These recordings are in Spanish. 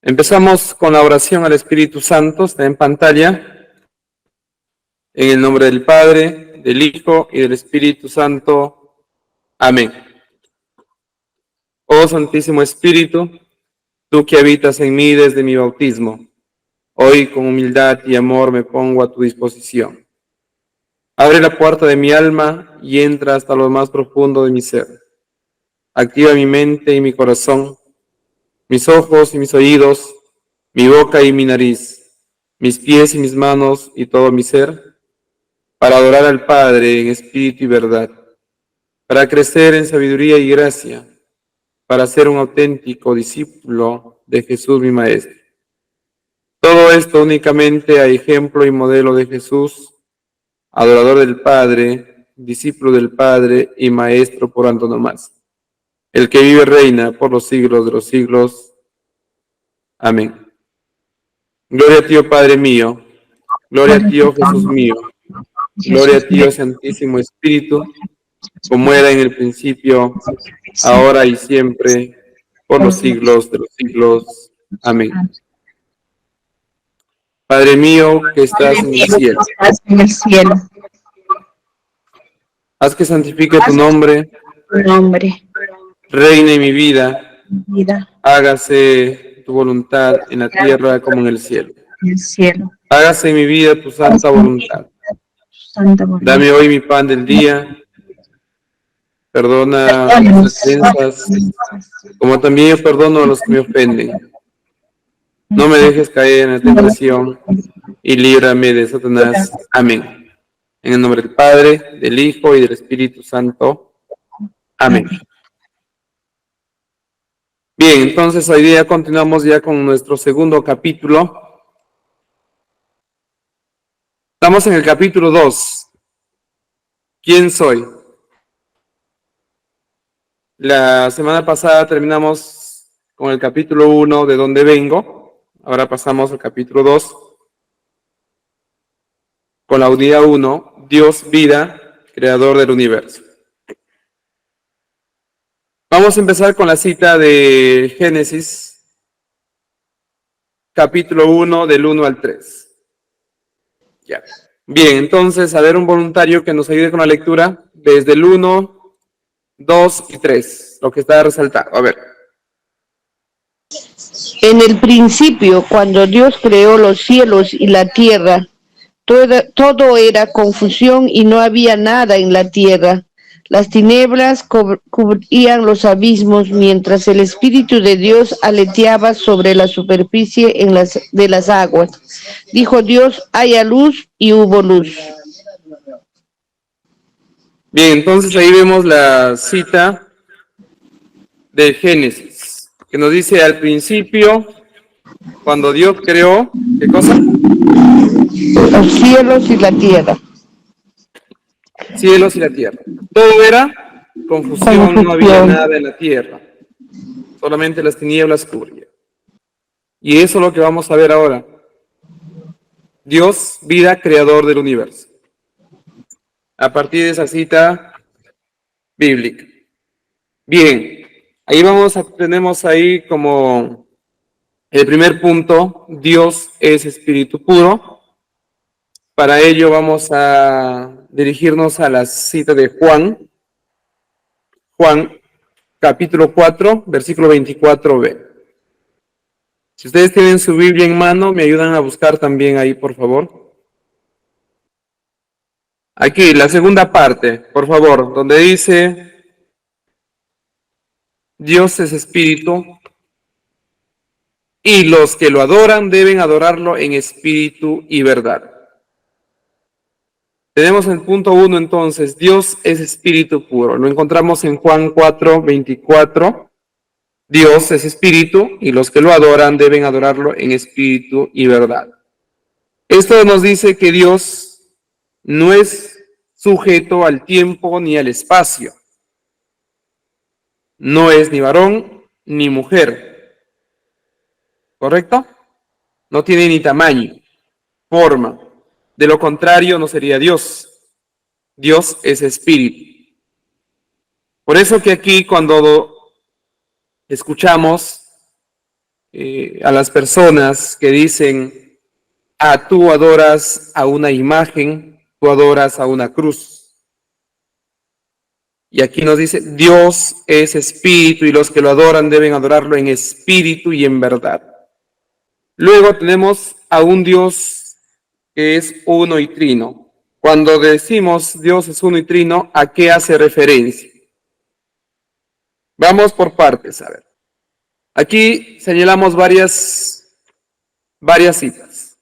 Empezamos con la oración al Espíritu Santo, está en pantalla. En el nombre del Padre, del Hijo y del Espíritu Santo. Amén. Oh Santísimo Espíritu, tú que habitas en mí desde mi bautismo, hoy con humildad y amor me pongo a tu disposición. Abre la puerta de mi alma y entra hasta lo más profundo de mi ser. Activa mi mente y mi corazón, mis ojos y mis oídos, mi boca y mi nariz, mis pies y mis manos y todo mi ser, para adorar al Padre en espíritu y verdad, para crecer en sabiduría y gracia, para ser un auténtico discípulo de Jesús mi Maestro. Todo esto únicamente a ejemplo y modelo de Jesús, adorador del Padre, discípulo del Padre y Maestro por antonomasia, el que vive y reina por los siglos de los siglos. Amén. Gloria a ti, oh Padre mío, gloria a ti, oh Jesús mío, gloria a ti, oh Santísimo Espíritu, como era en el principio, ahora y siempre, por los siglos de los siglos. Amén. Padre mío que estás en el cielo, haz que santifique tu nombre, reine en mi vida, hágase tu voluntad en la tierra como en el cielo. Hágase en mi vida tu santa voluntad. Dame hoy mi pan del día, perdona nuestras ofensas, como también yo perdono a los que me ofenden. No me dejes caer en la tentación y líbrame de Satanás. Amén. En el nombre del Padre, del Hijo y del Espíritu Santo. Amén. Bien, entonces hoy día continuamos ya con nuestro segundo capítulo. Estamos en el capítulo 2. ¿Quién soy? La semana pasada terminamos con el capítulo 1, ¿de dónde vengo? Ahora pasamos al capítulo 2. Con la unidad 1, Dios, vida, creador del universo. Vamos a empezar con la cita de Génesis, capítulo 1, del 1 al 3. Ya. Bien, entonces, a ver un voluntario que nos ayude con la lectura desde el 1, 2 y 3, lo que está resaltado. A ver. En el principio, cuando Dios creó los cielos y la tierra, todo era confusión y no había nada en la tierra. Las tinieblas cubrían los abismos, mientras el Espíritu de Dios aleteaba sobre la superficie de las aguas. Dijo Dios, haya luz, y hubo luz. Bien, entonces ahí vemos la cita de Génesis, que nos dice al principio, cuando Dios creó, ¿qué cosa? Los cielos y la tierra. Cielos y la tierra. Todo era confusión, no había nada en la tierra. Solamente las tinieblas cubrían. Y eso es lo que vamos a ver ahora. Dios, vida, creador del universo. A partir de esa cita bíblica. Bien, ahí tenemos ahí como el primer punto, Dios es espíritu puro. Para ello vamos a dirigirnos a la cita de Juan, capítulo 4, versículo 24b. Si ustedes tienen su Biblia en mano, me ayudan a buscar también ahí, por favor. Aquí, la segunda parte, por favor, donde dice, Dios es espíritu, y los que lo adoran deben adorarlo en espíritu y verdad. Tenemos el punto 1 entonces, Dios es espíritu puro. Lo encontramos en Juan 4, 24. Dios es espíritu y los que lo adoran deben adorarlo en espíritu y verdad. Esto nos dice que Dios no es sujeto al tiempo ni al espacio. No es ni varón ni mujer. ¿Correcto? No tiene ni tamaño, forma. De lo contrario, no sería Dios. Dios es espíritu. Por eso que aquí cuando escuchamos a las personas que dicen, ah, tú adoras a una imagen, tú adoras a una cruz. Y aquí nos dice, Dios es espíritu y los que lo adoran deben adorarlo en espíritu y en verdad. Luego tenemos a un Dios que es uno y trino. Cuando decimos Dios es uno y trino, ¿a qué hace referencia? Vamos por partes, a ver. Aquí señalamos varias citas.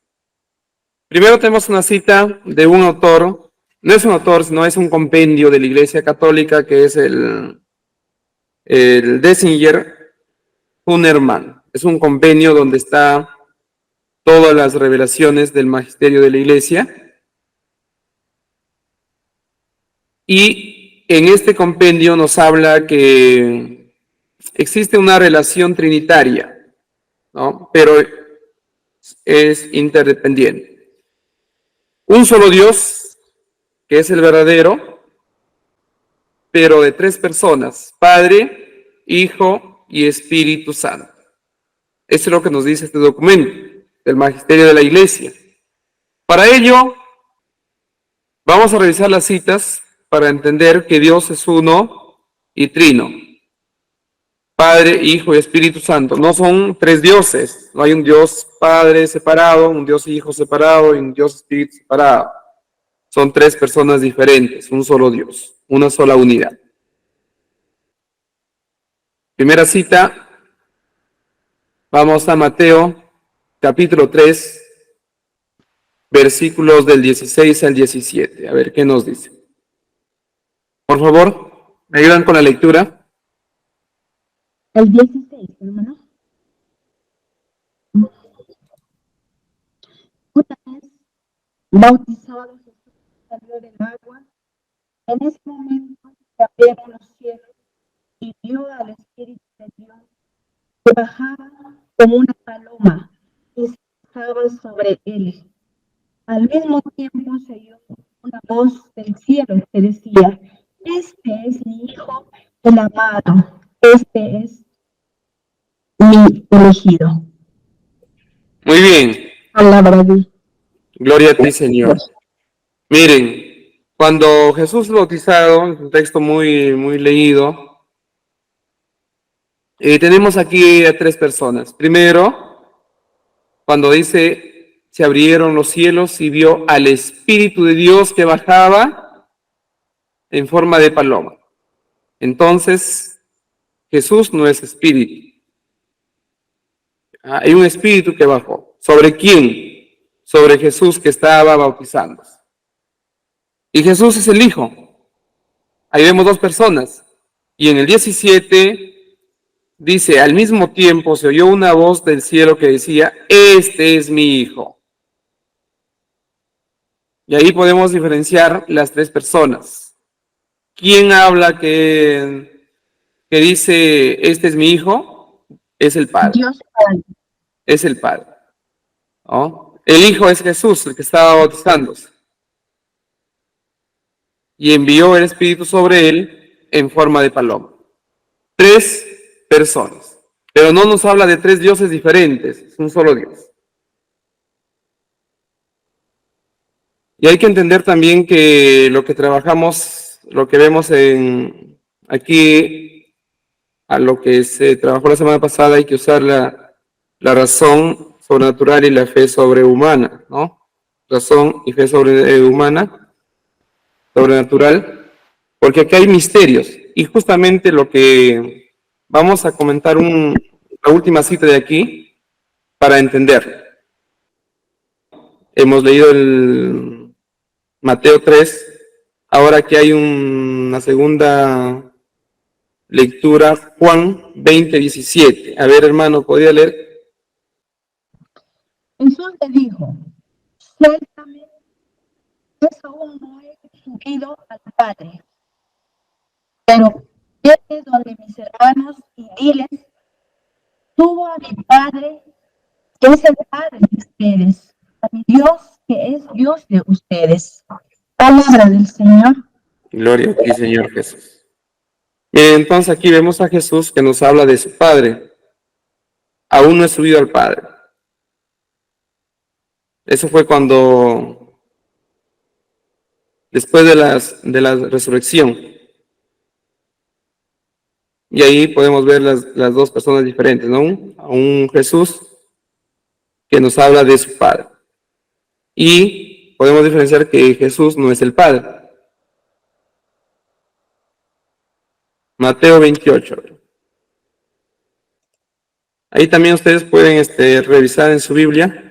Primero tenemos una cita de un autor, no es un autor, sino es un compendio de la Iglesia Católica, que es el Dessinger Hunnerman. Es un compendio donde está todas las revelaciones del magisterio de la Iglesia. Y en este compendio nos habla que existe una relación trinitaria, ¿no? Pero es interdependiente. Un solo Dios, que es el verdadero, pero de tres personas, Padre, Hijo y Espíritu Santo. Eso es lo que nos dice este documento del magisterio de la Iglesia. Para ello, vamos a revisar las citas para entender que Dios es uno y trino. Padre, Hijo y Espíritu Santo. No son tres dioses. No hay un Dios Padre separado, un Dios Hijo separado y un Dios Espíritu separado. Son tres personas diferentes, un solo Dios, una sola unidad. Primera cita, vamos a Mateo, capítulo 3, versículos del 16 al 17. A ver qué nos dice. Por favor, ¿me ayudan con la lectura? El 16, hermano. Una vez bautizado Jesús salió del agua. En ese momento se abrieron los cielos y vio al Espíritu de Dios que bajaba como una paloma y se posaba sobre él. Al mismo tiempo se oyó una voz del cielo que decía: este es mi Hijo, el amado, este es mi elegido. Muy bien. Palabra de Gloria a ti, Señor. Miren, cuando Jesús fue bautizado, es un texto muy leído, tenemos aquí a tres personas. Primero, cuando dice, se abrieron los cielos y vio al Espíritu de Dios que bajaba en forma de paloma. Entonces, Jesús no es espíritu. Hay un espíritu que bajó. ¿Sobre quién? Sobre Jesús que estaba bautizándose. Y Jesús es el Hijo. Ahí vemos dos personas. Y en el 17 dice, al mismo tiempo se oyó una voz del cielo que decía, este es mi Hijo. Y ahí podemos diferenciar las tres personas. ¿Quién habla que dice, este es mi Hijo? Es el Padre. Dios Padre. Es el Padre, ¿no? El Hijo es Jesús, el que estaba bautizándose. Y envió el Espíritu sobre él en forma de paloma. Tres personas. Pero no nos habla de tres dioses diferentes, es un solo Dios. Y hay que entender también que lo que trabajamos, lo que vemos aquí, a lo que se trabajó la semana pasada, hay que usar la razón sobrenatural y la fe sobrehumana, ¿no? Razón y fe sobrenatural, porque aquí hay misterios. Y justamente lo que vamos a comentar la última cita de aquí para entender. Hemos leído el Mateo 3, ahora aquí hay una segunda lectura, Juan 20:17. A ver, hermano, ¿podría leer? Jesús le dijo: suéltame, pues aún no he subido al Padre. Pero vete donde mis hermanos y diles: subo a mi Padre, que es el Padre de ustedes, a mi Dios, que es Dios de ustedes. Palabra del Señor. Gloria a ti, Señor Jesús. Bien, entonces aquí vemos a Jesús que nos habla de su Padre. aún no he subido al Padre. Eso fue cuando, después de la resurrección. Y ahí podemos ver las dos personas diferentes, ¿no? A un Jesús que nos habla de su Padre. Y podemos diferenciar que Jesús no es el Padre. Mateo 28. Ahí también ustedes pueden revisar en su Biblia.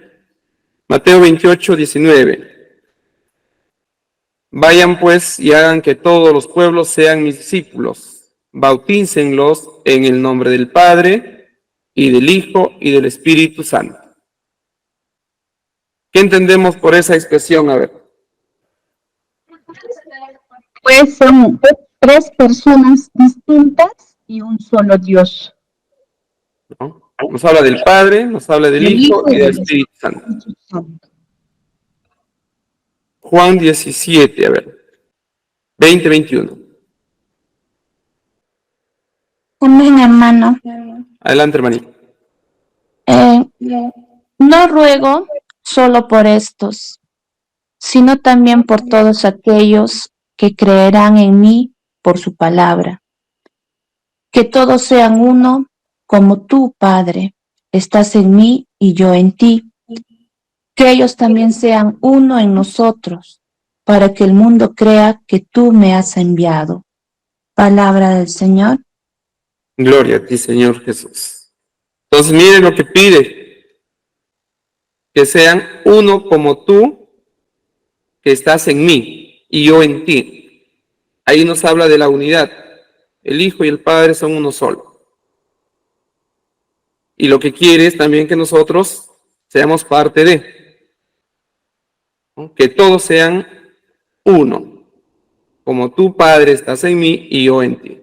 Mateo 28, 19. Vayan pues y hagan que todos los pueblos sean mis discípulos. Bautícenlos en el nombre del Padre y del Hijo y del Espíritu Santo. ¿Qué entendemos por esa expresión? A ver. Pues son tres personas distintas y un solo Dios. ¿No? Nos habla del Padre, nos habla del Hijo y del Espíritu Santo. Juan 17, a ver. 20, 21. Amén, hermano. Adelante, hermanito. No ruego solo por estos, sino también por todos aquellos que creerán en mí por su palabra. Que todos sean uno, como tú, Padre, estás en mí y yo en ti. Que ellos también sean uno en nosotros, para que el mundo crea que tú me has enviado. Palabra del Señor. Gloria a ti, Señor Jesús. Entonces, miren lo que pide. Que sean uno como tú, que estás en mí y yo en ti. Ahí nos habla de la unidad. El Hijo y el Padre son uno solo. Y lo que quiere es también que nosotros seamos parte de, ¿no? Que todos sean uno, como tú, Padre, estás en mí y yo en ti.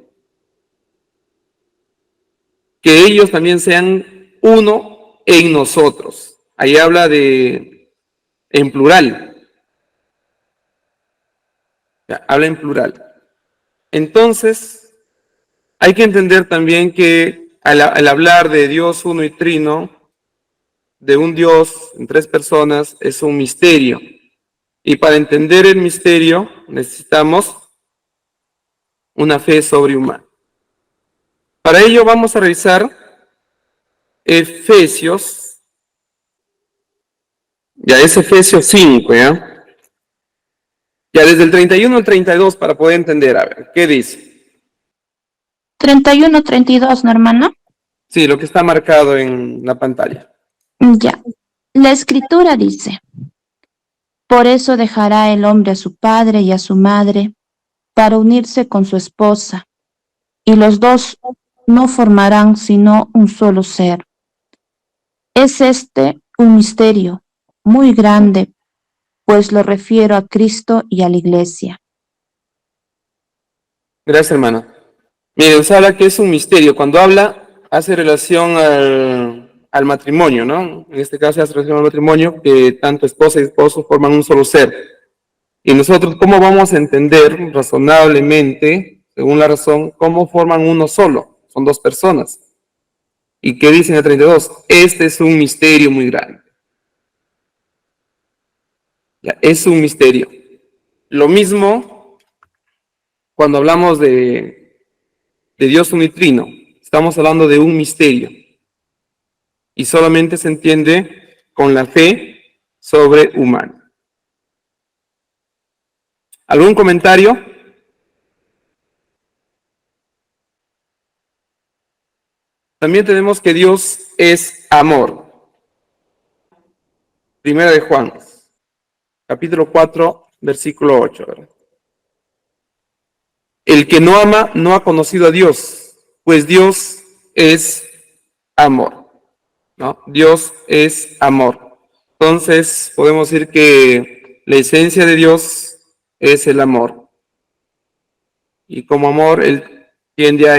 Que ellos también sean uno en nosotros. Ahí habla en plural. Habla en plural. Entonces, hay que entender también que al hablar de Dios uno y trino, de un Dios en tres personas, es un misterio. Y para entender el misterio necesitamos una fe sobrehumana. Para ello vamos a revisar Efesios, ya es Efesios 5, ¿ya? Ya desde el 31 al 32 para poder entender, a ver, ¿qué dice? 31, 32, ¿no, hermano? Sí, lo que está marcado en la pantalla. Ya. La escritura dice: por eso dejará el hombre a su padre y a su madre para unirse con su esposa, y los dos no formarán sino un solo ser. Es un misterio muy grande, pues lo refiero a Cristo y a la Iglesia. Gracias, hermana. Miren, se habla que es un misterio. Cuando habla, hace relación al matrimonio, ¿no? En este caso hace relación al matrimonio, que tanto esposa y esposo forman un solo ser. Y nosotros, ¿cómo vamos a entender razonablemente, según la razón, cómo forman uno solo? Son dos personas. ¿Y qué dice en el 32? Este es un misterio muy grande. Ya, es un misterio. Lo mismo cuando hablamos de Dios unitrino. Estamos hablando de un misterio. Y solamente se entiende con la fe sobrehumana. ¿Algún comentario? También tenemos que Dios es amor. Primera de Juan, capítulo 4, versículo 8. ¿Verdad? El que no ama no ha conocido a Dios, pues Dios es amor, ¿no? Dios es amor. Entonces, podemos decir que la esencia de Dios es el amor. Y como amor, Él tiende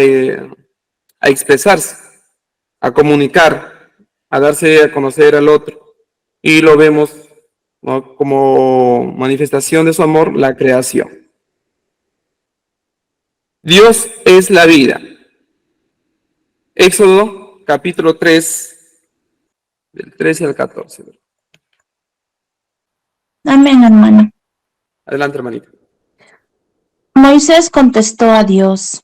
a expresarse, a comunicar, a darse a conocer al otro. Y lo vemos, ¿no? Como manifestación de su amor, la creación. Dios es la vida. Éxodo capítulo 3, del 13 al 14. Amén, hermano. Adelante, hermanita. Moisés contestó a Dios: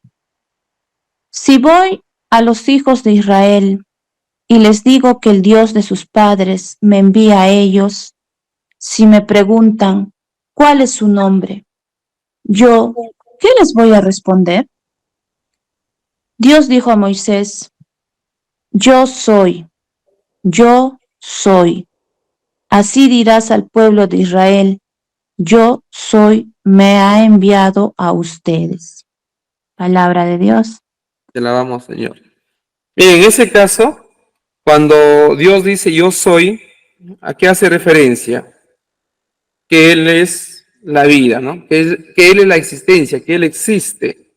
si voy a los hijos de Israel y les digo que el Dios de sus padres me envía a ellos, si me preguntan cuál es su nombre, yo, ¿qué les voy a responder? Dios dijo a Moisés: yo soy, yo soy. Así dirás al pueblo de Israel: yo soy, me ha enviado a ustedes. Palabra de Dios. Te alabamos, Señor. Bien, en ese caso, cuando Dios dice yo soy, ¿a qué hace referencia? Que Él es la vida, ¿no? Que Él es la existencia, que Él existe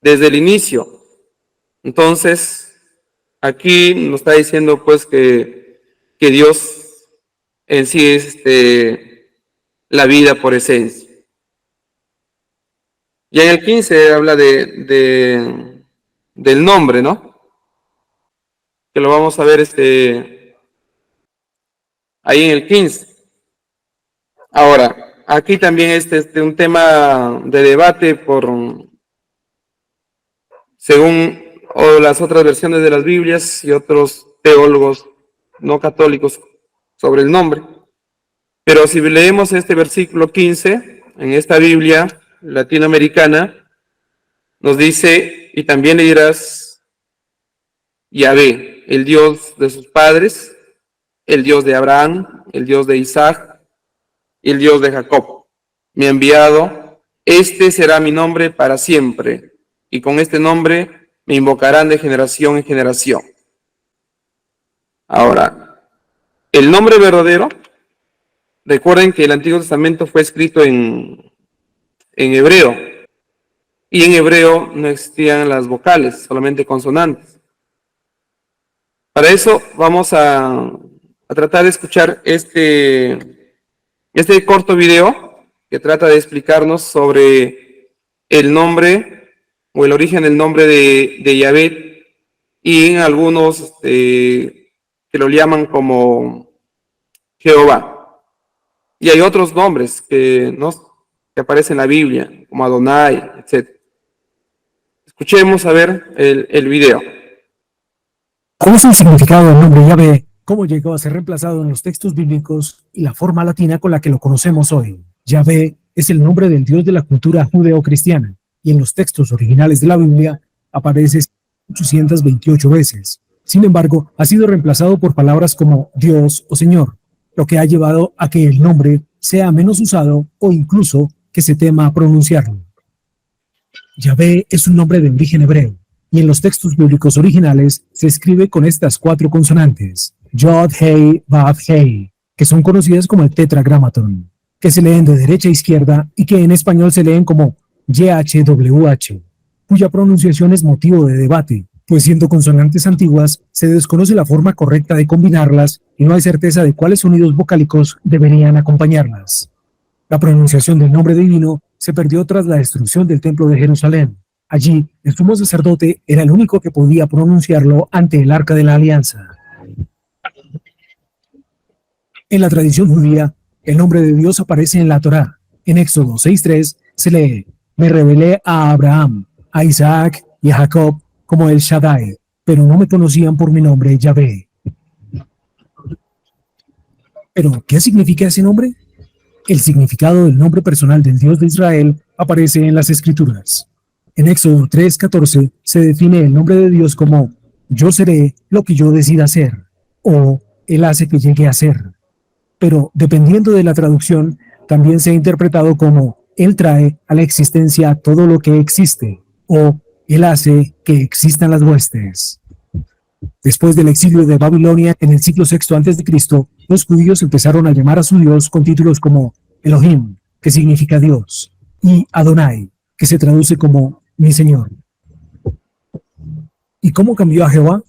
desde el inicio. Entonces, aquí nos está diciendo pues que Dios en sí es la vida por esencia. Y en el 15 habla del nombre, ¿no? Que lo vamos a ver ahí en el 15. Ahora, aquí también un tema de debate según las otras versiones de las Biblias y otros teólogos no católicos sobre el nombre. Pero si leemos este versículo 15 en esta Biblia latinoamericana, nos dice: y también le dirás Yahvé, el Dios de sus padres, el Dios de Abraham, el Dios de Isaac y el Dios de Jacob. Me ha enviado, este será mi nombre para siempre, y con este nombre me invocarán de generación en generación. Ahora, el nombre verdadero, recuerden que el Antiguo Testamento fue escrito en hebreo, y en hebreo no existían las vocales, solamente consonantes. Para eso vamos a tratar de escuchar este corto video que trata de explicarnos sobre el nombre o el origen del nombre de Yahvé, y en algunos que lo llaman como Jehová. Y hay otros nombres que aparecen en la Biblia, como Adonai, etc. Escuchemos a ver el video. ¿Cuál es el significado del nombre Yahvé? ¿Cómo llegó a ser reemplazado en los textos bíblicos y la forma latina con la que lo conocemos hoy? Yahvé es el nombre del Dios de la cultura judeo-cristiana y en los textos originales de la Biblia aparece 828 veces. Sin embargo, ha sido reemplazado por palabras como Dios o Señor, lo que ha llevado a que el nombre sea menos usado o incluso que se tema pronunciarlo. Yahvé es un nombre de origen hebreo, y en los textos bíblicos originales se escribe con estas 4 consonantes, Yod, Hei, Vav, Hei, que son conocidas como el tetragramatón, que se leen de derecha a izquierda y que en español se leen como YHWH, cuya pronunciación es motivo de debate, pues siendo consonantes antiguas, se desconoce la forma correcta de combinarlas y no hay certeza de cuáles sonidos vocálicos deberían acompañarlas. La pronunciación del nombre divino se perdió tras la destrucción del Templo de Jerusalén. Allí, el sumo sacerdote era el único que podía pronunciarlo ante el Arca de la Alianza. En la tradición judía, el nombre de Dios aparece en la Torá. En Éxodo 6:3 se lee: me revelé a Abraham, a Isaac y a Jacob como el Shaddai, pero no me conocían por mi nombre Yahvé. ¿Pero qué significa ese nombre? El significado del nombre personal del Dios de Israel aparece en las Escrituras. En Éxodo 3:14 se define el nombre de Dios como yo seré lo que yo decida hacer, o Él hace que llegue a ser. Pero dependiendo de la traducción, también se ha interpretado como Él trae a la existencia todo lo que existe, o Él hace que existan las huestes. Después del exilio de Babilonia en el siglo VI a.C., los judíos empezaron a llamar a su Dios con títulos como Elohim, que significa Dios, y Adonai, que se traduce como mi Señor. ¿Y cómo cambió a Jehová?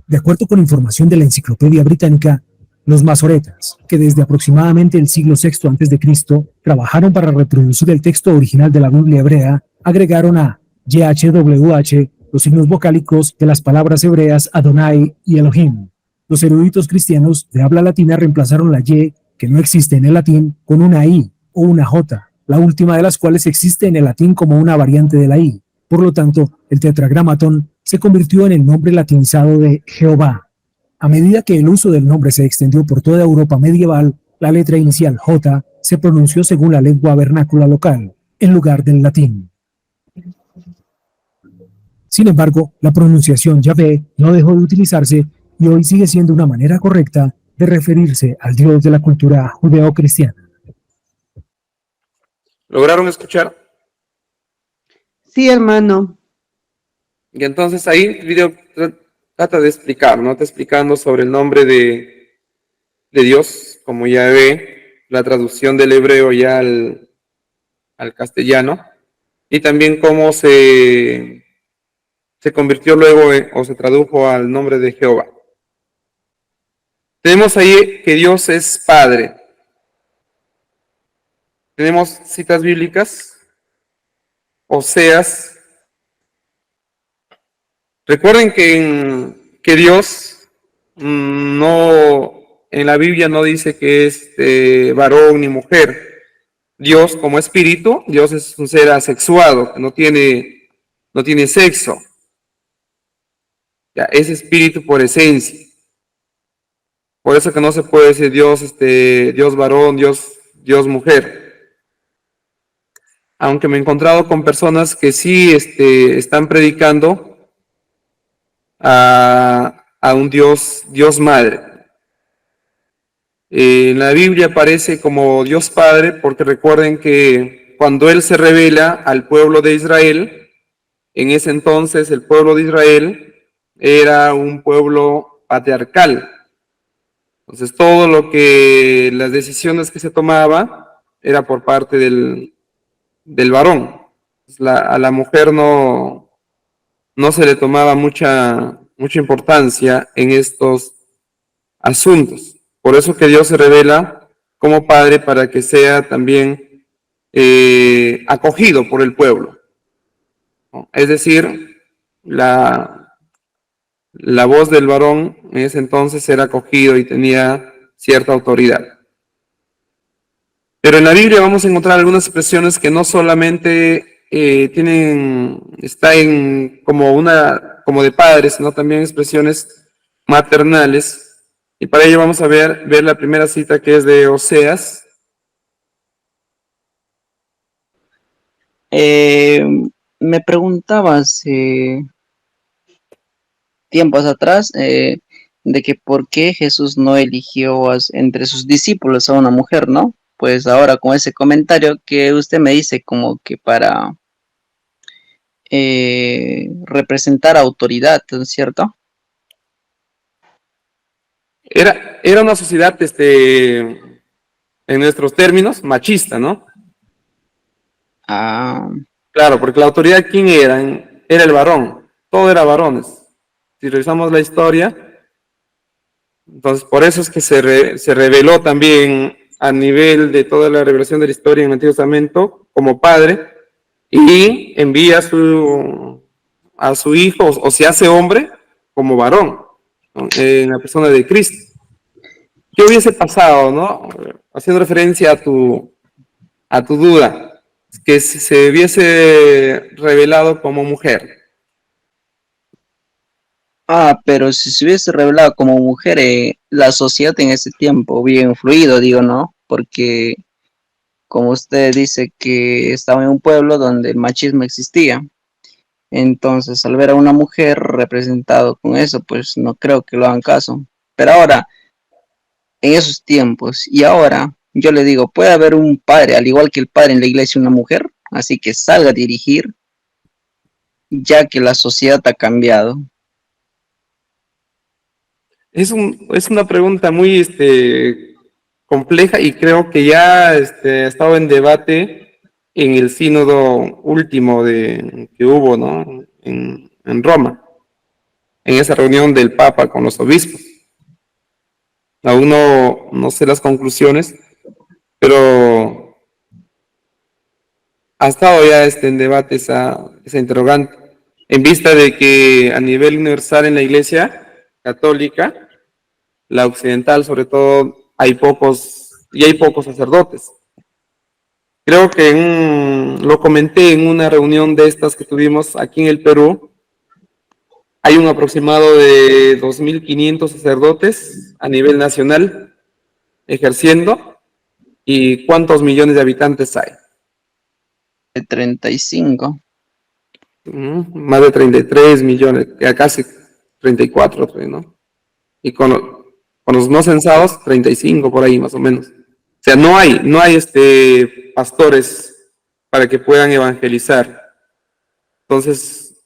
De acuerdo con información de la Enciclopedia Británica, los masoretas, que desde aproximadamente el siglo VI a.C. trabajaron para reproducir el texto original de la Biblia hebrea, agregaron a YHWH los signos vocálicos de las palabras hebreas Adonai y Elohim. Los eruditos cristianos de habla latina reemplazaron la Y, que no existe en el latín, con una I o una J, la última de las cuales existe en el latín como una variante de la I. Por lo tanto, el tetragramatón se convirtió en el nombre latinizado de Jehová. A medida que el uso del nombre se extendió por toda Europa medieval, la letra inicial J se pronunció según la lengua vernácula local, en lugar del latín. Sin embargo, la pronunciación Yahvé no dejó de utilizarse y hoy sigue siendo una manera correcta de referirse al Dios de la cultura judeocristiana. ¿Lograron escuchar? Sí, hermano. Y entonces ahí el video trata de explicar, ¿no? Está explicando sobre el nombre de Dios, como Yahvé, la traducción del hebreo ya al castellano, y también cómo se convirtió luego o se tradujo al nombre de Jehová. Tenemos ahí que Dios es Padre. Tenemos citas bíblicas. Oseas. Recuerden que Dios no, en la Biblia no dice que es varón ni mujer. Dios como espíritu, Dios es un ser asexuado, que no tiene sexo. Ya, es espíritu por esencia. Por eso que no se puede decir Dios varón, Dios mujer. Aunque me he encontrado con personas que sí están predicando a un Dios madre. En la Biblia aparece como Dios Padre porque recuerden que cuando Él se revela al pueblo de Israel, en ese entonces el pueblo de Israel era un pueblo patriarcal. Entonces todo las decisiones que se tomaba era por parte del varón. A la mujer no se le tomaba mucha importancia en estos asuntos. Por eso que Dios se revela como Padre para que sea también acogido por el pueblo, ¿no? Es decir, la voz del varón en ese entonces era acogido y tenía cierta autoridad. Pero en la Biblia vamos a encontrar algunas expresiones que no solamente están como de padres, sino también expresiones maternales. Y para ello vamos a ver la primera cita que es de Oseas. Me preguntabas tiempos atrás de que por qué Jesús no eligió entre sus discípulos a una mujer, ¿no? Pues ahora con ese comentario que usted me dice como que para representar autoridad, ¿no es cierto? Era una sociedad, en nuestros términos, machista, ¿no? Ah, Claro, porque la autoridad, ¿quién era? Era el varón. Todo era varones. Si revisamos la historia, entonces por eso es que se reveló también a nivel de toda la revelación de la historia en el Antiguo Testamento como padre y envía a su hijo, o se hace hombre, como varón, ¿no? En la persona de Cristo. ¿Qué hubiese pasado, no? Haciendo referencia a tu duda, que se hubiese revelado como mujer. pero si se hubiese revelado como mujer, la sociedad en ese tiempo hubiera influido, digo, ¿no? Porque como usted dice que estaba en un pueblo donde el machismo existía. Entonces, al ver a una mujer representado con eso, pues no creo que lo hagan caso. Pero ahora, en esos tiempos y ahora, yo le digo, puede haber un padre, al igual que el padre en la iglesia, una mujer, así que salga a dirigir, ya que la sociedad ha cambiado. Es una pregunta muy compleja y creo que ya ha estado en debate en el sínodo último que hubo, ¿no? En Roma, en esa reunión del Papa con los obispos. Aún no sé las conclusiones, pero ha estado ya en debate esa interrogante, en vista de que a nivel universal en la Iglesia católica la occidental sobre todo, hay pocos sacerdotes. Creo que lo comenté en una reunión de estas que tuvimos aquí en el Perú. Hay un aproximado de 2.500 sacerdotes a nivel nacional ejerciendo. ¿Y cuántos millones de habitantes hay? De 35. Más de 33 millones, ya casi 34, ¿no? Y con los no censados, 35 por ahí más o menos. O sea, no hay pastores para que puedan evangelizar. Entonces,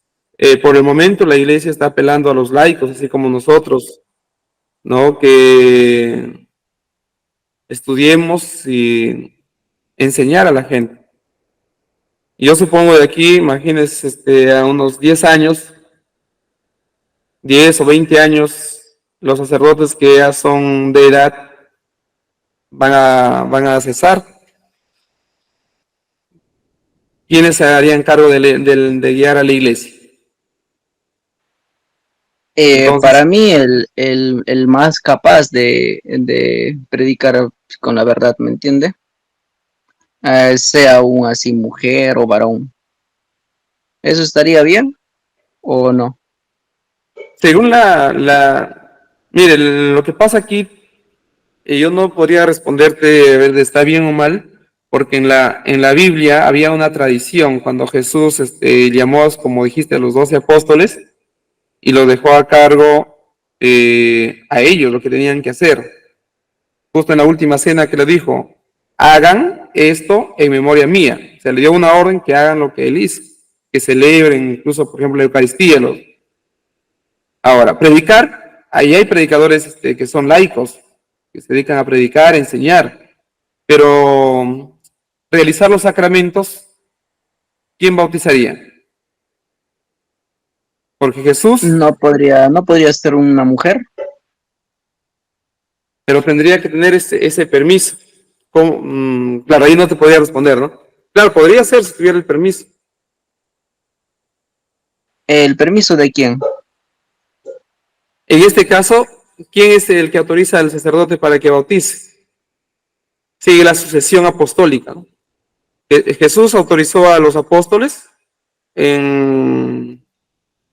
por el momento la iglesia está apelando a los laicos, así como nosotros, ¿no? Que estudiemos y enseñar a la gente. Y yo supongo de aquí, imagínense, a unos 10 años, 10 o 20 años, los sacerdotes que ya son de edad van a cesar. ¿Quiénes se harían cargo de guiar a la iglesia? Entonces, Para mí, el más capaz de predicar con la verdad, ¿me entiende? Sea aún así mujer o varón. ¿Eso estaría bien o no? según mire, lo que pasa aquí, yo no podría responderte a ver, está bien o mal, porque en la Biblia había una tradición cuando Jesús llamó, como dijiste, a los 12 apóstoles y lo dejó a cargo a ellos lo que tenían que hacer. Justo en la última cena que le dijo, hagan esto en memoria mía. Se le dio una orden que hagan lo que él hizo, que celebren incluso, por ejemplo, la Eucaristía. Ahora, predicar, ahí hay predicadores que son laicos, que se dedican a predicar, a enseñar, pero realizar los sacramentos, ¿quién bautizaría? Porque Jesús, No podría ser una mujer. pero tendría que tener ese permiso. Claro, ahí no te podría responder, ¿no? Claro, podría ser si tuviera el permiso. ¿El permiso de quién? En este caso, ¿quién es el que autoriza al sacerdote para que bautice? Sigue la sucesión apostólica, ¿no? Jesús autorizó a los apóstoles en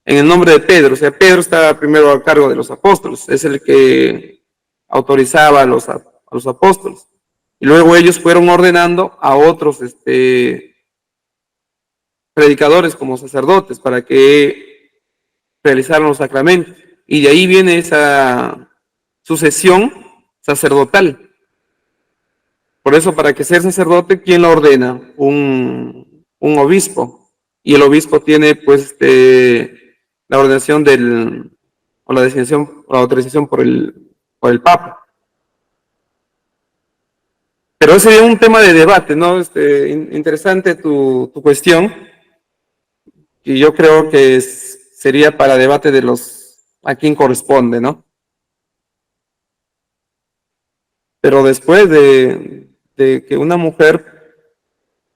el nombre de Pedro. O sea, Pedro estaba primero a cargo de los apóstoles. Es el que autorizaba a los apóstoles. Y luego ellos fueron ordenando a otros predicadores como sacerdotes para que realizaran los sacramentos. Y de ahí viene esa sucesión sacerdotal. Por eso, para que sea sacerdote, ¿quién lo ordena? Un obispo. Y el obispo tiene, pues, la ordenación o la designación, o la autorización por el Papa. Pero ese es un tema de debate, ¿no? Interesante tu cuestión. Y yo creo que sería para debate a quién corresponde, ¿no? Pero después de que una mujer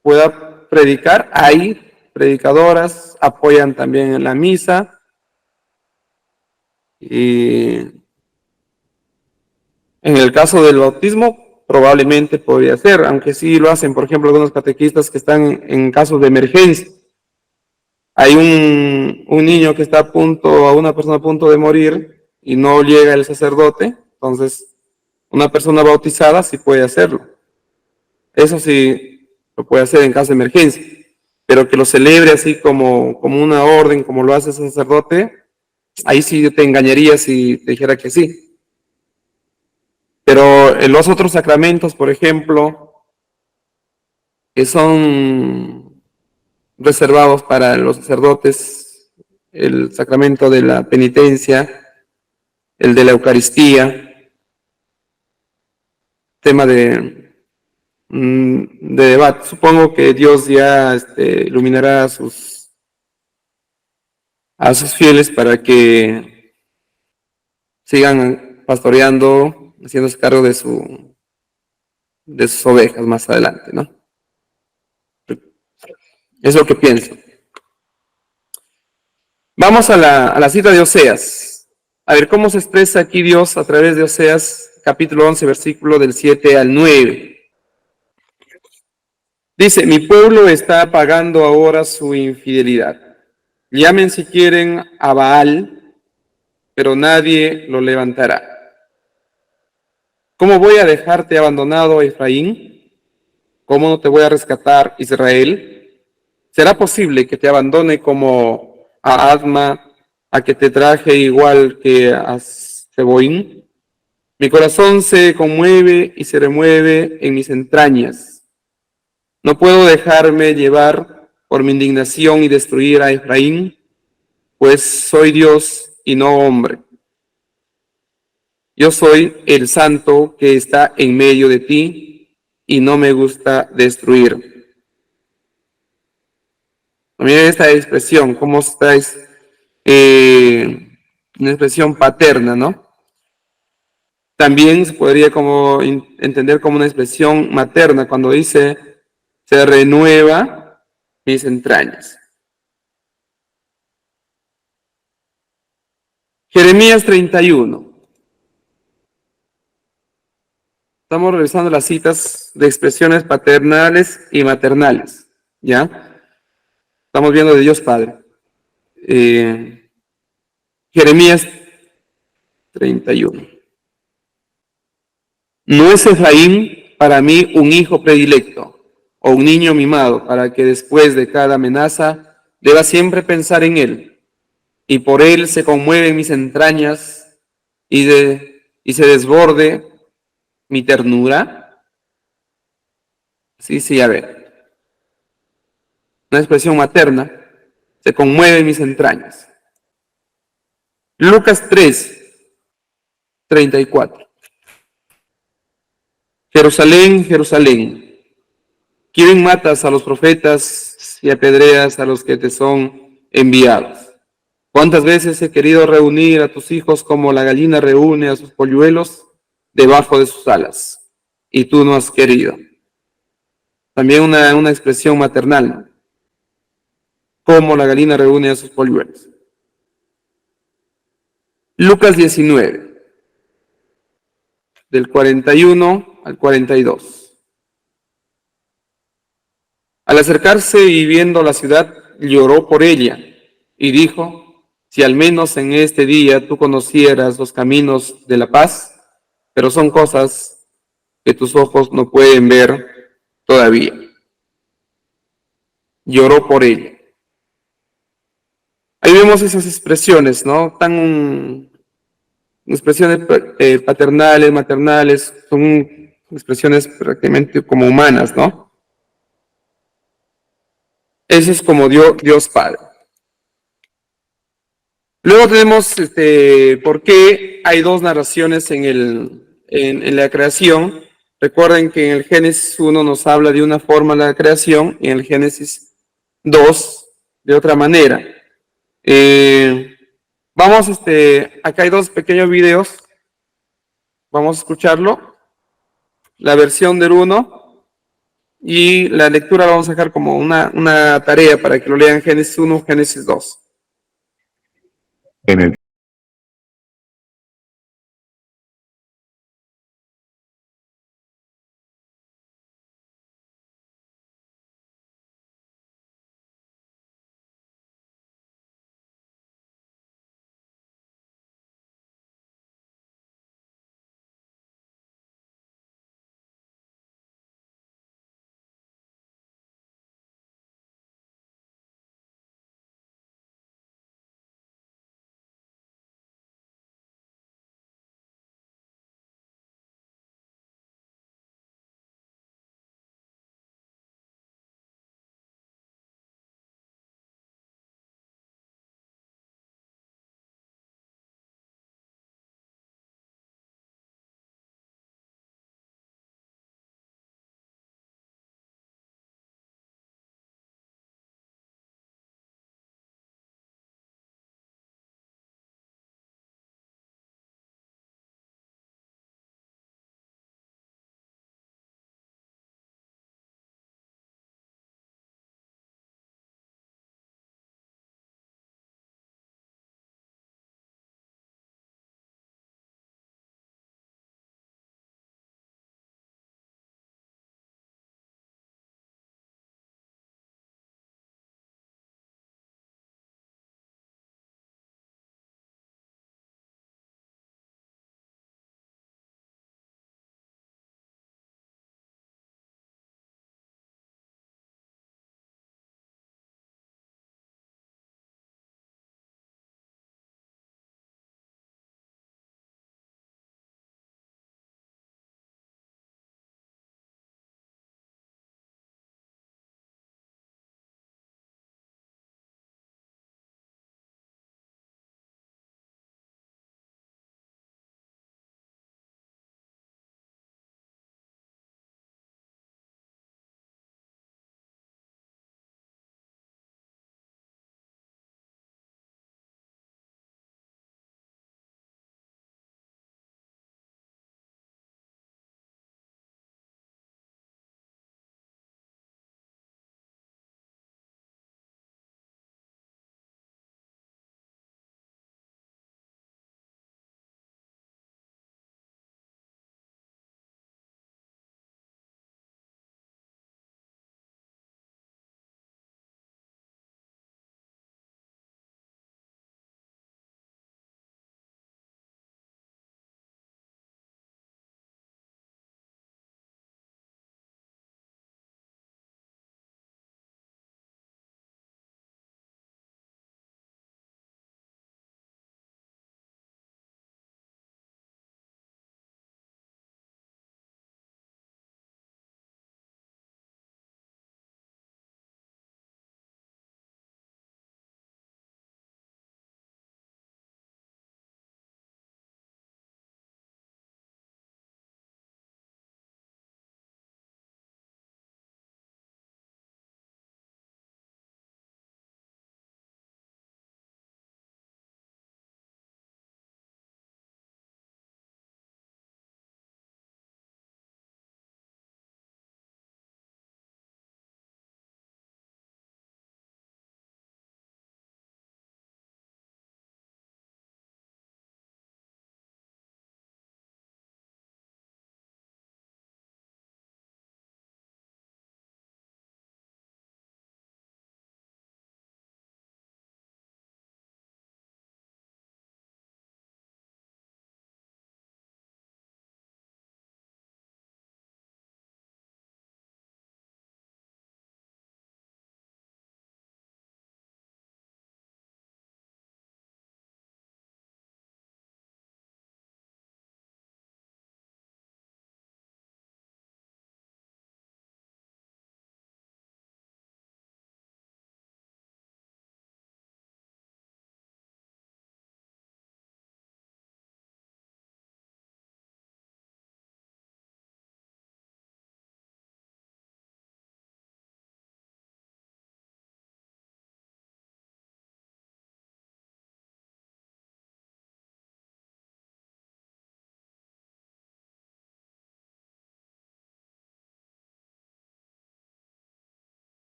pueda predicar, hay predicadoras, apoyan también en la misa. Y en el caso del bautismo, probablemente podría ser, aunque sí lo hacen, por ejemplo, algunos catequistas que están en casos de emergencia. Hay un niño que está una persona a punto de morir y no llega el sacerdote, entonces una persona bautizada sí puede hacerlo. Eso sí lo puede hacer en caso de emergencia, pero que lo celebre así como una orden, como lo hace el sacerdote, ahí sí yo te engañaría si te dijera que sí. Pero en los otros sacramentos, por ejemplo, que son reservados para los sacerdotes, el sacramento de la penitencia, el de la Eucaristía, tema de debate. Supongo que Dios ya iluminará a sus fieles para que sigan pastoreando, haciéndose cargo de sus ovejas más adelante, ¿no? Es lo que pienso. Vamos a la cita de Oseas. A ver, ¿cómo se expresa aquí Dios a través de Oseas, capítulo 11, versículo del 7 al 9? Dice, mi pueblo está pagando ahora su infidelidad. Llamen si quieren a Baal, pero nadie lo levantará. ¿Cómo voy a dejarte abandonado, Efraín? ¿Cómo no te voy a rescatar, Israel? ¿Será posible que te abandone como a Adma, a que te traje igual que a Seboín? Mi corazón se conmueve y se remueve en mis entrañas. No puedo dejarme llevar por mi indignación y destruir a Efraín, pues soy Dios y no hombre. Yo soy el santo que está en medio de ti y no me gusta destruir. Miren esta expresión, cómo está, una expresión paterna, ¿no? También se podría como entender como una expresión materna cuando dice, se renueva mis entrañas. Jeremías 31. Estamos revisando las citas de expresiones paternales y maternales, ¿ya? Estamos viendo de Dios Padre. Jeremías 31. No es Efraín para mí un hijo predilecto o un niño mimado para que después de cada amenaza deba siempre pensar en él y por él se conmueven mis entrañas y se desborde mi ternura. Sí, sí, a ver. Una expresión materna, se conmueven mis entrañas. Lucas 3:34. Jerusalén, Jerusalén, ¿quién matas a los profetas y apedreas a los que te son enviados? ¿Cuántas veces he querido reunir a tus hijos como la gallina reúne a sus polluelos debajo de sus alas? Y tú no has querido. También una expresión maternal, ¿no? Como la gallina reúne a sus polluelos. Lucas 19, del 41 al 42. Al acercarse y viendo la ciudad, lloró por ella y dijo, si al menos en este día tú conocieras los caminos de la paz, pero son cosas que tus ojos no pueden ver todavía. Lloró por ella. Ahí vemos esas expresiones, ¿no? Tan expresiones paternales, maternales, son expresiones prácticamente como humanas, ¿no? Eso es como Dios Padre. Luego tenemos por qué hay dos narraciones en la creación. Recuerden que en el Génesis 1 nos habla de una forma la creación y en el Génesis 2 de otra manera. Vamos, acá hay dos pequeños videos. Vamos a escucharlo. La versión del 1 y la lectura la vamos a dejar como una tarea para que lo lean Génesis 1, Génesis 2. En el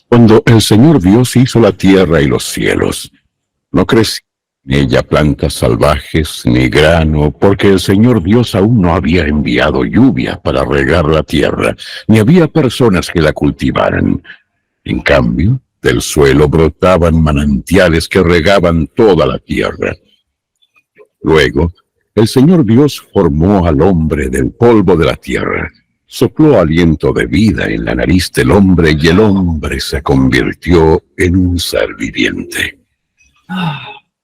Cuando el Señor Dios hizo la tierra y los cielos, no creció en ella plantas salvajes ni grano, porque el Señor Dios aún no había enviado lluvia para regar la tierra, ni había personas que la cultivaran. En cambio, del suelo brotaban manantiales que regaban toda la tierra. Luego, el Señor Dios formó al hombre del polvo de la tierra, sopló aliento de vida en la nariz del hombre y el hombre se convirtió en un ser viviente.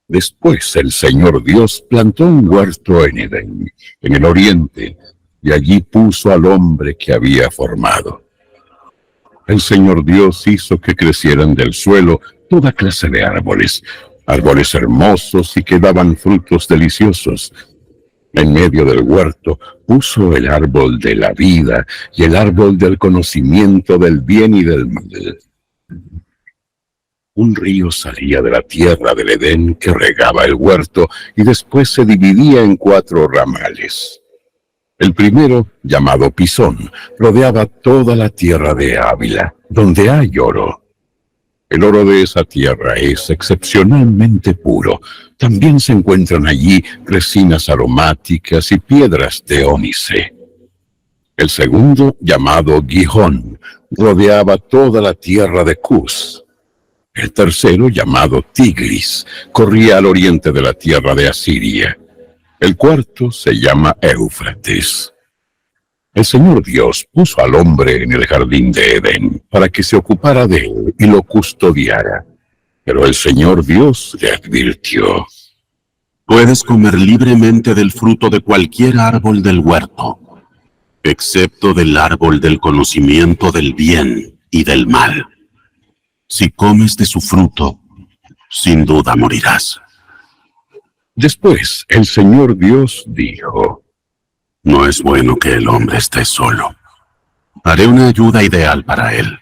Después el Señor Dios plantó un huerto en Edén, en el oriente, y allí puso al hombre que había formado. El Señor Dios hizo que crecieran del suelo toda clase de árboles, árboles hermosos y que daban frutos deliciosos. En medio del huerto puso el árbol de la vida y el árbol del conocimiento del bien y del mal. Un río salía de la tierra del Edén que regaba el huerto y después se dividía en 4 ramales. El primero, llamado Pisón, rodeaba toda la tierra de Ávila, donde hay oro. El oro de esa tierra es excepcionalmente puro. También se encuentran allí resinas aromáticas y piedras de ónice. El segundo, llamado Gihón, rodeaba toda la tierra de Cus. El tercero, llamado Tigris, corría al oriente de la tierra de Asiria. El cuarto se llama Éufrates. El Señor Dios puso al hombre en el jardín de Edén para que se ocupara de él y lo custodiara. Pero el Señor Dios le advirtió: Puedes comer libremente del fruto de cualquier árbol del huerto, excepto del árbol del conocimiento del bien y del mal. Si comes de su fruto, sin duda morirás. Después el Señor Dios dijo: No es bueno que el hombre esté solo. Haré una ayuda ideal para él.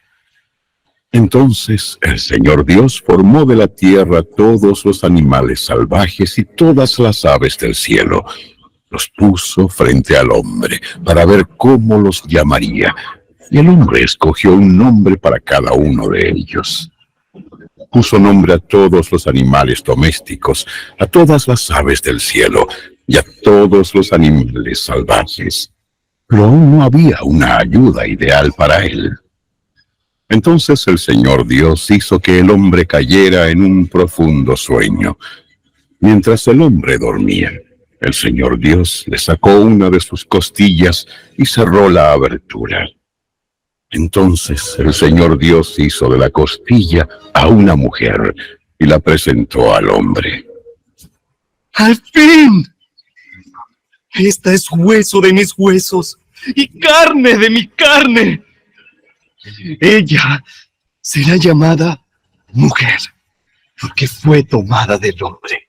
Entonces el Señor Dios formó de la tierra todos los animales salvajes y todas las aves del cielo. Los puso frente al hombre para ver cómo los llamaría. Y el hombre escogió un nombre para cada uno de ellos. Puso nombre a todos los animales domésticos, a todas las aves del cielo y a todos los animales salvajes. Pero aún no había una ayuda ideal para él. Entonces el Señor Dios hizo que el hombre cayera en un profundo sueño. Mientras el hombre dormía, el Señor Dios le sacó una de sus costillas y cerró la abertura. Entonces el Señor Dios hizo de la costilla a una mujer y la presentó al hombre. ¡Al fin! Esta es hueso de mis huesos y carne de mi carne. Ella será llamada mujer, porque fue tomada del hombre.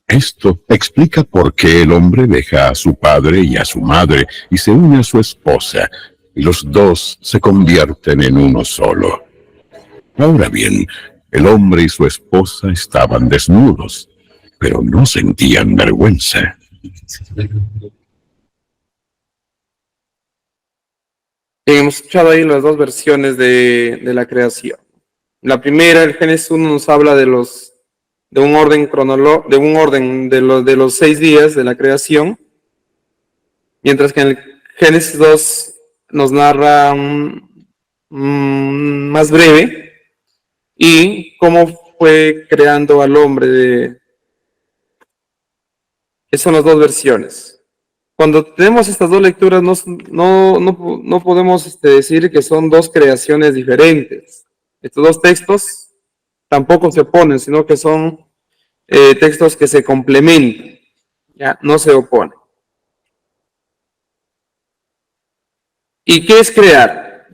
Esto explica por qué el hombre deja a su padre y a su madre y se une a su esposa, y los dos se convierten en uno solo. Ahora bien, el hombre y su esposa estaban desnudos, pero no sentían vergüenza. Hemos escuchado ahí las dos versiones de la creación. La primera, el Génesis 1, nos habla de un orden de los 6 días de la creación, mientras que en el Génesis 2 nos narra más breve y cómo fue creando al hombre. Esas son las dos versiones. Cuando tenemos estas dos lecturas, no podemos decir que son dos creaciones diferentes. Estos dos textos tampoco se oponen, sino que son textos que se complementan, ¿ya? No se oponen. ¿Y qué es crear?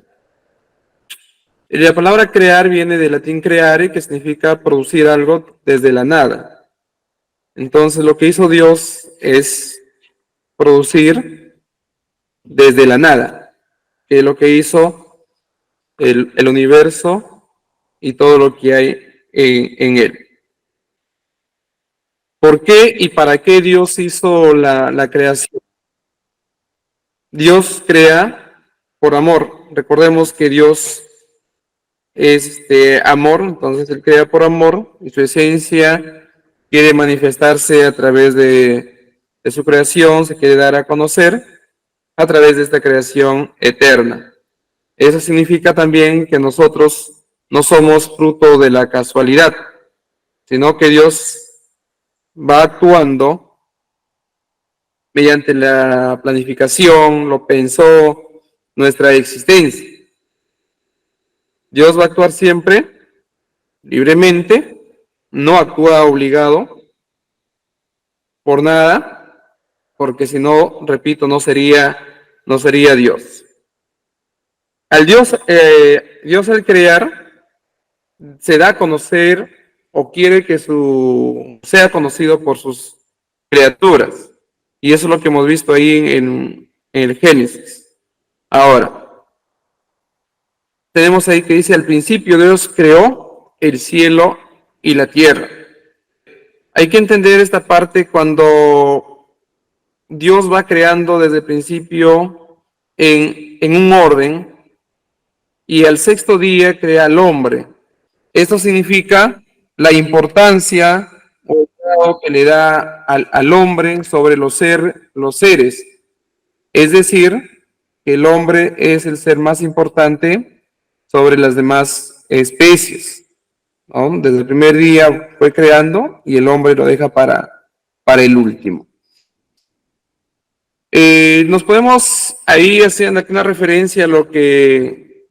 La palabra crear viene del latín creare, que significa producir algo desde la nada. Entonces, lo que hizo Dios es producir desde la nada, que es lo que hizo el universo y todo lo que hay en él. ¿Por qué y para qué Dios hizo la creación? Dios crea por amor. Recordemos que Dios es amor, entonces Él crea por amor y su esencia quiere manifestarse a través de su creación, se quiere dar a conocer a través de esta creación eterna. Eso significa también que nosotros no somos fruto de la casualidad, sino que Dios va actuando mediante la planificación, lo pensó, nuestra existencia. Dios va a actuar siempre libremente, no actúa obligado por nada, porque si no, repito, no sería Dios. Al Dios al crear se da a conocer o quiere que sea conocido por sus criaturas. Y eso es lo que hemos visto ahí en el Génesis. Ahora, tenemos ahí que dice, al principio Dios creó el cielo y la tierra. Hay que entender esta parte cuando Dios va creando desde el principio en un orden y al sexto día crea al hombre. Esto significa la importancia o el grado que le da al hombre sobre los seres. Es decir, que el hombre es el ser más importante sobre las demás especies, ¿no? Desde el primer día fue creando y el hombre lo deja para el último. Nos podemos ahí haciendo aquí una referencia a lo que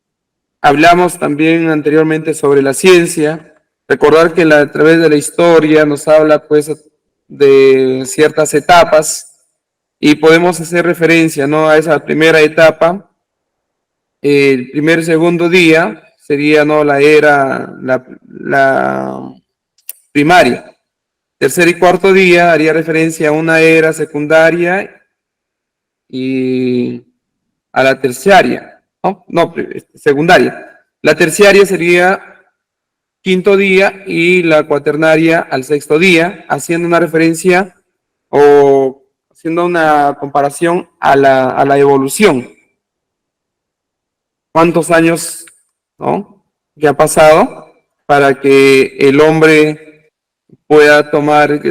hablamos también anteriormente sobre la ciencia. Recordar que a través de la historia nos habla pues de ciertas etapas y podemos hacer referencia, ¿no?, a esa primera etapa. El primer segundo día sería, ¿no?, la era la primaria. Tercer y cuarto día haría referencia a una era secundaria y a la terciaria, secundaria. La terciaria sería quinto día y la cuaternaria al sexto día, haciendo una referencia o haciendo una comparación a la evolución. ¿Cuántos años, no?, que ha pasado para que el hombre pueda tomar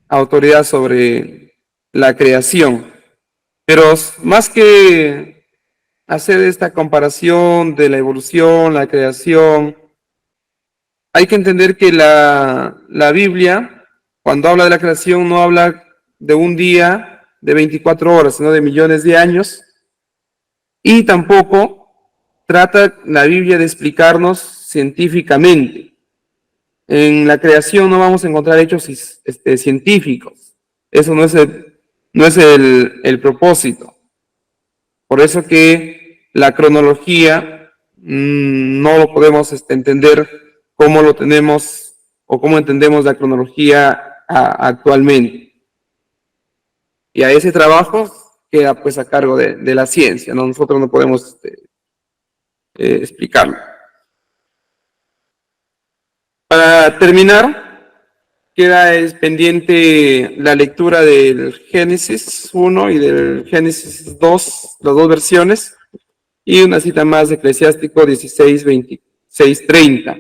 autoridad sobre la creación? Pero más que hacer esta comparación de la evolución, la creación, hay que entender que la Biblia, cuando habla de la creación, no habla de un día de 24 horas, sino de millones de años. Y tampoco trata la Biblia de explicarnos científicamente. En la creación no vamos a encontrar hechos científicos. Eso no es el propósito. Por eso que la cronología no lo podemos entender como lo tenemos o cómo entendemos la cronología actualmente. Y a ese trabajo queda pues a cargo de la ciencia, ¿no? Nosotros no podemos explicarlo. Para terminar, queda pendiente la lectura del Génesis 1 y del Génesis 2, las dos versiones, y una cita más de Eclesiástico 16, 26, 30,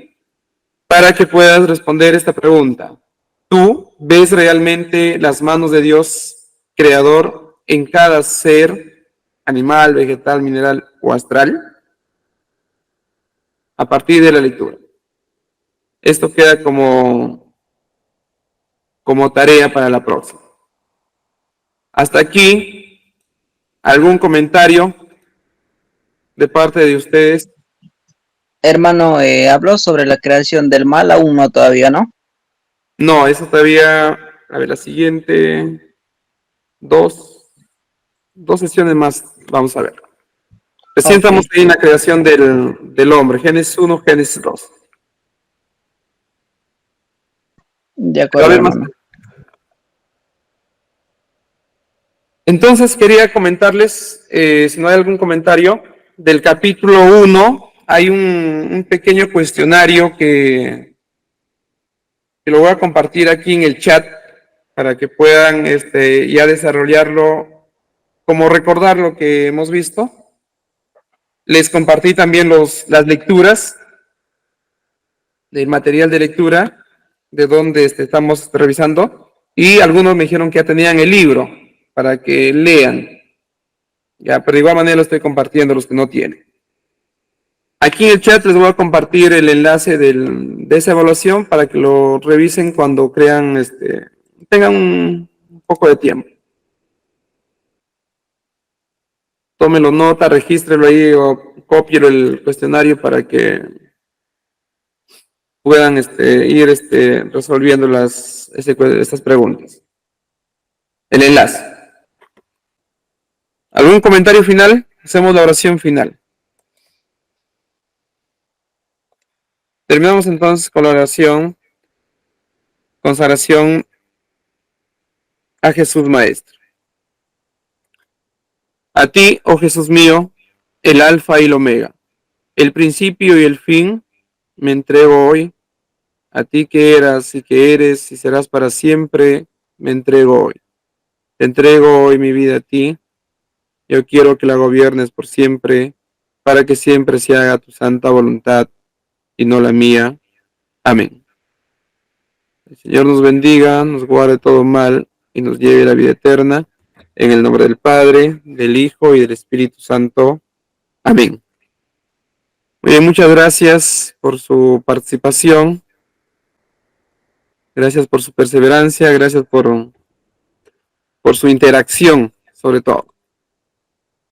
para que puedas responder esta pregunta. ¿Tú ves realmente las manos de Dios, creador, en cada ser, animal, vegetal, mineral o astral? A partir de la lectura. Esto queda como tarea para la próxima. Hasta aquí, ¿algún comentario de parte de ustedes? Hermano, habló sobre la creación del mal, aún no todavía, ¿no? No, eso todavía, a ver, la siguiente, dos sesiones más, vamos a ver. Presentamos ahí en la creación del hombre, Génesis 1, Génesis 2. De acuerdo, hermano. Entonces quería comentarles, si no hay algún comentario, del capítulo 1, hay un pequeño cuestionario que lo voy a compartir aquí en el chat para que puedan ya desarrollarlo, como recordar lo que hemos visto. Les compartí también las lecturas del material de lectura de donde estamos revisando, y algunos me dijeron que ya tenían el libro para que lean. Ya, pero de igual manera lo estoy compartiendo los que no tienen. Aquí en el chat les voy a compartir el enlace de esa evaluación para que lo revisen cuando crean, tengan un poco de tiempo. Tómenlo nota, regístrelo ahí o cópielo el cuestionario para que puedan ir resolviendo estas preguntas. El enlace. ¿Algún comentario final? Hacemos la oración final. Terminamos entonces con la oración, consagración a Jesús Maestro. A ti, oh Jesús mío, el alfa y el omega, el principio y el fin, me entrego hoy. A ti que eras y que eres y serás para siempre, me entrego hoy. Te entrego hoy mi vida a ti. Yo quiero que la gobiernes por siempre, para que siempre se haga tu santa voluntad y no la mía. Amén. El Señor nos bendiga, nos guarde todo mal y nos lleve a la vida eterna. En el nombre del Padre, del Hijo y del Espíritu Santo. Amén. Muy bien, muchas gracias por su participación. Gracias por su perseverancia, gracias por su interacción, sobre todo.